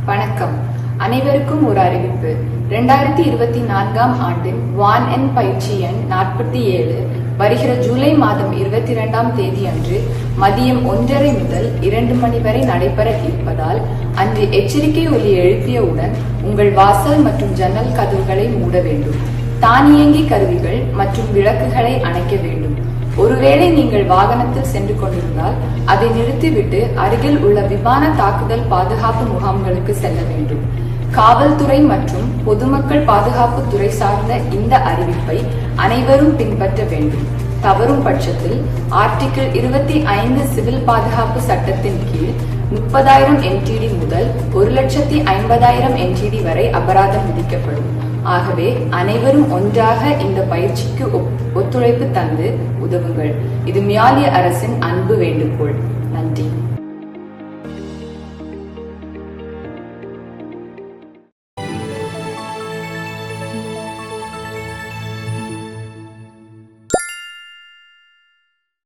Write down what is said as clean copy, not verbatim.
வணக்கம். அனைவருக்கும் ஒரு அறிவிப்பு. 2024ஆம் ஆண்டின் வான் எண் பயிற்சி எண் 47 வருகிற ஜூலை மாதம் 22ஆம் தேதி அன்று மதியம் 1:30 முதல் 2 மணி வரை நடைபெற இருப்பதால் அன்று எச்சரிக்கை ஒலி எழுப்பியவுடன் உங்கள் வாசல் மற்றும் ஜன்னல் கதவுகளை மூட வேண்டும். தானியங்கி கருவிகள் மற்றும் விளக்குகளை அணைக்க வேண்டும். ஒருவேளை நீங்கள் வாகனத்தில் சென்று கொண்டிருந்தால் அதை நிறுத்திவிட்டு அருகில் உள்ள விமான தாக்குதல் பாதுகாப்பு முகாம்களுக்கு செல்ல வேண்டும். காவல்துறை மற்றும் பொதுமக்கள் பாதுகாப்பு துறை சார்ந்த இந்த அறிவிப்பை அனைவரும் பின்பற்ற வேண்டும். தவறும் பட்சத்தில் ஆர்டிகிள் 25 சிவில் பாதுகாப்பு சட்டத்தின் கீழ் 30,000 NTD முதல் 1,50,000 NTD வரை அபராதம் விதிக்கப்படும். ஆகவே அனைவரும் ஒன்றாக இந்த பயிற்சிக்கு ஒத்துழைப்பு தந்து உதவுங்கள். இது மியாலி அரசின் அன்பு வேண்டுகோள். நன்றி.